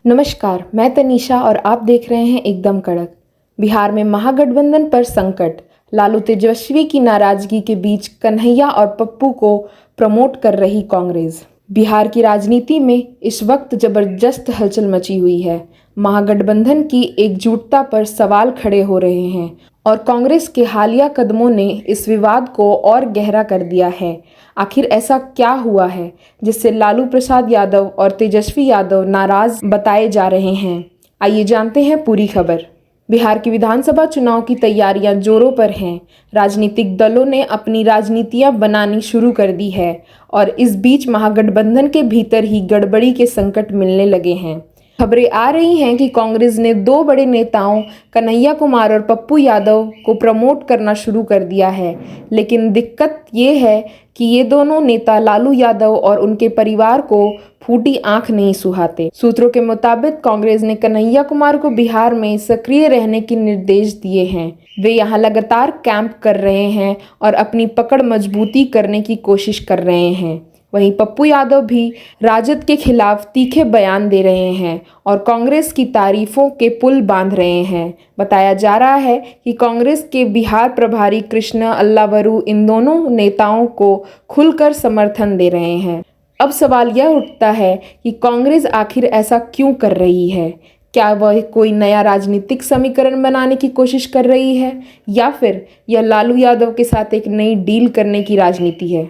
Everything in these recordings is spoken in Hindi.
नमस्कार, मैं तनीषा और आप देख रहे हैं एकदम कड़क। बिहार में महागठबंधन पर संकट, लालू तेजस्वी की नाराजगी के बीच कन्हैया और पप्पू को प्रमोट कर रही कांग्रेस। बिहार की राजनीति में इस वक्त जबरदस्त हलचल मची हुई है। महागठबंधन की एकजुटता पर सवाल खड़े हो रहे हैं और कांग्रेस के हालिया कदमों ने इस विवाद को और गहरा कर दिया है। आखिर ऐसा क्या हुआ है जिससे लालू प्रसाद यादव और तेजस्वी यादव नाराज बताए जा रहे हैं? आइए जानते हैं पूरी खबर। बिहार की विधानसभा चुनाव की तैयारियां जोरों पर हैं। राजनीतिक दलों ने अपनी राजनीतियां बनानी शुरू कर दी है और इस बीच महागठबंधन के भीतर ही गड़बड़ी के संकट मिलने लगे हैं। खबरें आ रही हैं कि कांग्रेस ने दो बड़े नेताओं कन्हैया कुमार और पप्पू यादव को प्रमोट करना शुरू कर दिया है, लेकिन दिक्कत ये है कि ये दोनों नेता लालू यादव और उनके परिवार को फूटी आंख नहीं सुहाते। सूत्रों के मुताबिक कांग्रेस ने कन्हैया कुमार को बिहार में सक्रिय रहने के निर्देश दिए हैं। वे यहाँ लगातार कैंप कर रहे हैं और अपनी पकड़ मजबूती करने की कोशिश कर रहे हैं। वहीं पप्पू यादव भी राजद के खिलाफ तीखे बयान दे रहे हैं और कांग्रेस की तारीफों के पुल बांध रहे हैं। बताया जा रहा है कि कांग्रेस के बिहार प्रभारी कृष्ण अल्लावरू इन दोनों नेताओं को खुलकर समर्थन दे रहे हैं। अब सवाल यह उठता है कि कांग्रेस आखिर ऐसा क्यों कर रही है? क्या वह कोई नया राजनीतिक समीकरण बनाने की कोशिश कर रही है या फिर यह लालू यादव के साथ एक नई डील करने की राजनीति है?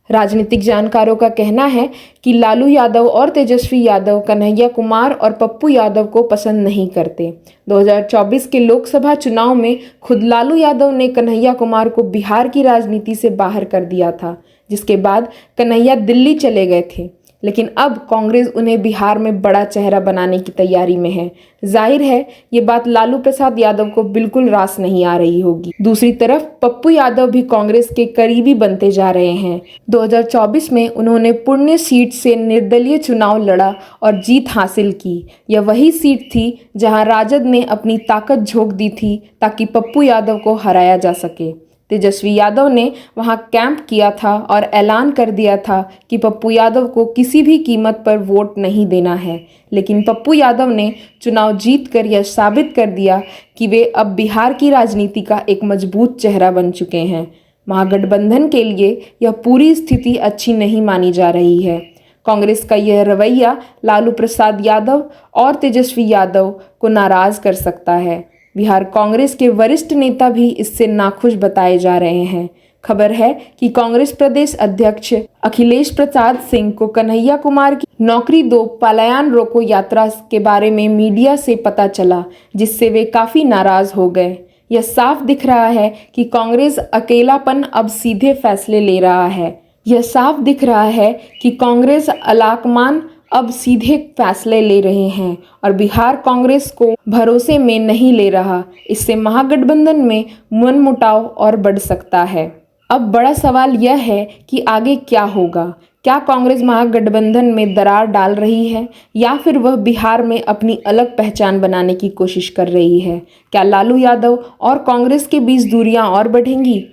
राजनीतिक जानकारों का कहना है कि लालू यादव और तेजस्वी यादव कन्हैया कुमार और पप्पू यादव को पसंद नहीं करते। 2024 के लोकसभा चुनाव में खुद लालू यादव ने कन्हैया कुमार को बिहार की राजनीति से बाहर कर दिया था, जिसके बाद कन्हैया दिल्ली चले गए थे। लेकिन अब कांग्रेस उन्हें बिहार में बड़ा चेहरा बनाने की तैयारी में है। जाहिर है ये बात लालू प्रसाद यादव को बिल्कुल रास नहीं आ रही होगी। दूसरी तरफ पप्पू यादव भी कांग्रेस के करीबी बनते जा रहे हैं। 2024 में उन्होंने पुण्य सीट से निर्दलीय चुनाव लड़ा और जीत हासिल की। यह वही सीट थी जहां राजद ने अपनी ताकत झोंक दी थी ताकि पप्पू यादव को हराया जा सके। तेजस्वी यादव ने वहां कैंप किया था और ऐलान कर दिया था कि पप्पू यादव को किसी भी कीमत पर वोट नहीं देना है। लेकिन पप्पू यादव ने चुनाव जीतकर यह साबित कर दिया कि वे अब बिहार की राजनीति का एक मजबूत चेहरा बन चुके हैं। महागठबंधन के लिए यह पूरी स्थिति अच्छी नहीं मानी जा रही है। कांग्रेस का यह रवैया लालू प्रसाद यादव और तेजस्वी यादव को नाराज कर सकता है। बिहार कांग्रेस के वरिष्ठ नेता भी इससे नाखुश बताए जा रहे हैं। खबर है कि कांग्रेस प्रदेश अध्यक्ष अखिलेश प्रसाद सिंह को कन्हैया कुमार की नौकरी दो पलायन रोको यात्रा के बारे में मीडिया से पता चला, जिससे वे काफी नाराज हो गए। यह साफ दिख रहा है कि कांग्रेस अकेलापन अब सीधे फैसले ले रहा है। यह साफ दिख रहा है कि कांग्रेस अलाकमान अब सीधे फैसले ले रहे हैं और बिहार कांग्रेस को भरोसे में नहीं ले रहा। इससे महागठबंधन में मनमुटाव और बढ़ सकता है। अब बड़ा सवाल यह है कि आगे क्या होगा। क्या कांग्रेस महागठबंधन में दरार डाल रही है या फिर वह बिहार में अपनी अलग पहचान बनाने की कोशिश कर रही है? क्या लालू यादव और कांग्रेस के बीच दूरियां और बढ़ेंगी?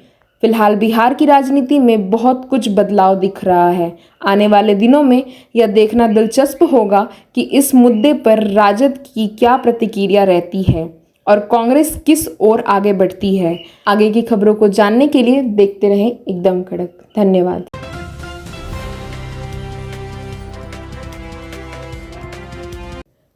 फिलहाल बिहार की राजनीति में बहुत कुछ बदलाव दिख रहा है। आने वाले दिनों में यह देखना दिलचस्प होगा कि इस मुद्दे पर राजद की क्या प्रतिक्रिया रहती है और कांग्रेस किस ओर आगे बढ़ती है। आगे की खबरों को जानने के लिए देखते रहें एकदम कड़क। धन्यवाद।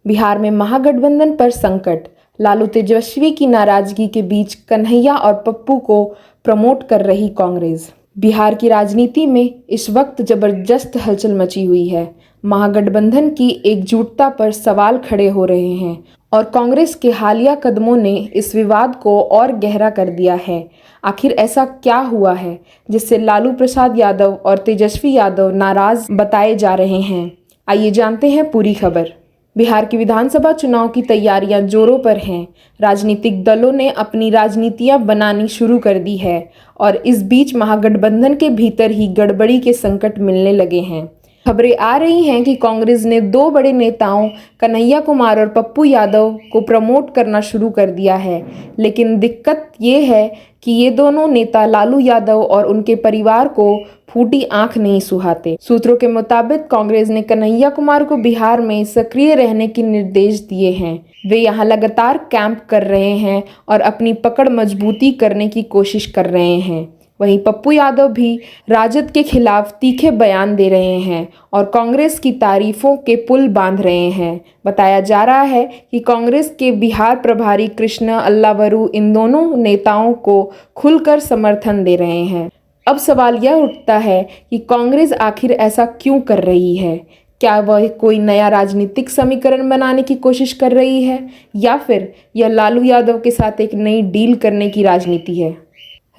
बिहार में महागठबंधन पर संकट, लालू तेजस्वी की नाराजगी के बीच कन्हैया और पप्पू को प्रमोट कर रही कांग्रेस। बिहार की राजनीति में इस वक्त जबरदस्त हलचल मची हुई है। महागठबंधन की एकजुटता पर सवाल खड़े हो रहे हैं और कांग्रेस के हालिया कदमों ने इस विवाद को और गहरा कर दिया है। आखिर ऐसा क्या हुआ है जिससे लालू प्रसाद यादव और तेजस्वी यादव नाराज बताए जा रहे हैं? आइए जानते हैं पूरी खबर। बिहार की विधानसभा चुनाव की तैयारियां जोरों पर हैं। राजनीतिक दलों ने अपनी राजनीतियां बनानी शुरू कर दी है और इस बीच महागठबंधन के भीतर ही गड़बड़ी के संकट मिलने लगे हैं। खबरें आ रही हैं कि कांग्रेस ने दो बड़े नेताओं कन्हैया कुमार और पप्पू यादव को प्रमोट करना शुरू कर दिया है, लेकिन दिक्कत ये है कि ये दोनों नेता लालू यादव और उनके परिवार को फूटी आंख नहीं सुहाते। सूत्रों के मुताबिक कांग्रेस ने कन्हैया कुमार को बिहार में सक्रिय रहने के निर्देश दिए हैं। वे यहाँ लगातार कैंप कर रहे हैं और अपनी पकड़ मजबूती करने की कोशिश कर रहे हैं। वहीं पप्पू यादव भी राजद के खिलाफ तीखे बयान दे रहे हैं और कांग्रेस की तारीफों के पुल बांध रहे हैं। बताया जा रहा है कि कांग्रेस के बिहार प्रभारी कृष्ण अल्लावरू इन दोनों नेताओं को खुलकर समर्थन दे रहे हैं। अब सवाल यह उठता है कि कांग्रेस आखिर ऐसा क्यों कर रही है? क्या वह कोई नया राजनीतिक समीकरण बनाने की कोशिश कर रही है या फिर यह लालू यादव के साथ एक नई डील करने की राजनीति है?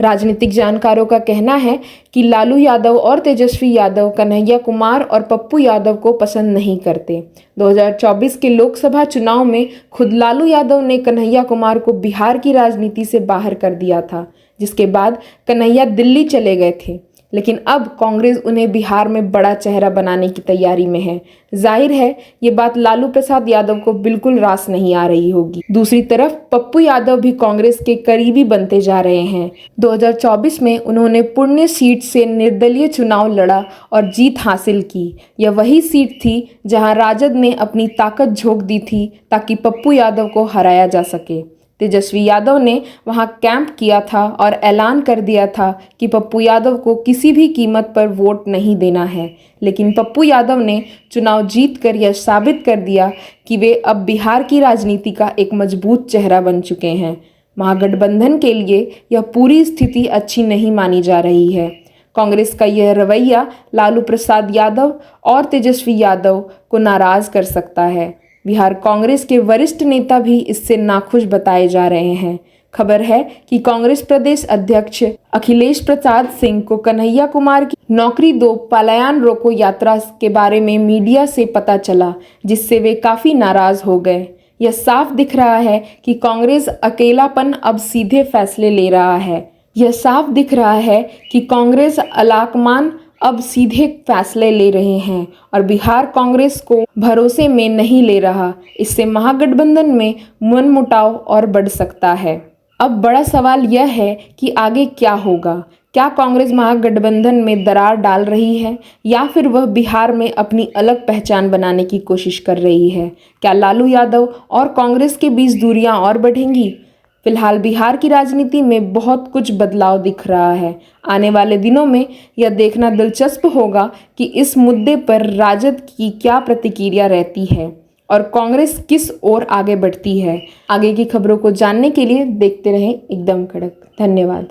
राजनीतिक जानकारों का कहना है कि लालू यादव और तेजस्वी यादव कन्हैया कुमार और पप्पू यादव को पसंद नहीं करते। 2024 के लोकसभा चुनाव में खुद लालू यादव ने कन्हैया कुमार को बिहार की राजनीति से बाहर कर दिया था, जिसके बाद कन्हैया दिल्ली चले गए थे। लेकिन अब कांग्रेस उन्हें बिहार में बड़ा चेहरा बनाने की तैयारी में है। जाहिर है ये बात लालू प्रसाद यादव को बिल्कुल रास नहीं आ रही होगी। दूसरी तरफ पप्पू यादव भी कांग्रेस के करीबी बनते जा रहे हैं। 2024 में उन्होंने पुणे सीट से निर्दलीय चुनाव लड़ा और जीत हासिल की। यह वही सीट थी जहां राजद ने अपनी ताकत झोंक दी थी ताकि पप्पू यादव को हराया जा सके। तेजस्वी यादव ने वहां कैंप किया था और ऐलान कर दिया था कि पप्पू यादव को किसी भी कीमत पर वोट नहीं देना है। लेकिन पप्पू यादव ने चुनाव जीतकर यह साबित कर दिया कि वे अब बिहार की राजनीति का एक मजबूत चेहरा बन चुके हैं। महागठबंधन के लिए यह पूरी स्थिति अच्छी नहीं मानी जा रही है। कांग्रेस का यह रवैया लालू प्रसाद यादव और तेजस्वी यादव को नाराज कर सकता है। बिहार कांग्रेस के वरिष्ठ नेता भी इससे नाखुश बताए जा रहे हैं। खबर है कि कांग्रेस प्रदेश अध्यक्ष अखिलेश प्रसाद सिंह को कन्हैया कुमार की नौकरी दो पलायन रोको यात्रा के बारे में मीडिया से पता चला, जिससे वे काफी नाराज हो गए। यह साफ दिख रहा है कि कांग्रेस अकेलापन अब सीधे फैसले ले रहा है। यह साफ दिख रहा है कि कांग्रेस अलाकमान अब सीधे फैसले ले रहे हैं और बिहार कांग्रेस को भरोसे में नहीं ले रहा। इससे महागठबंधन में मनमुटाव और बढ़ सकता है। अब बड़ा सवाल यह है कि आगे क्या होगा। क्या कांग्रेस महागठबंधन में दरार डाल रही है या फिर वह बिहार में अपनी अलग पहचान बनाने की कोशिश कर रही है? क्या लालू यादव और कांग्रेस के बीच दूरियां और बढ़ेंगी? फिलहाल बिहार की राजनीति में बहुत कुछ बदलाव दिख रहा है। आने वाले दिनों में यह देखना दिलचस्प होगा कि इस मुद्दे पर राजद की क्या प्रतिक्रिया रहती है और कांग्रेस किस ओर आगे बढ़ती है। आगे की खबरों को जानने के लिए देखते रहें एकदम कड़क। धन्यवाद।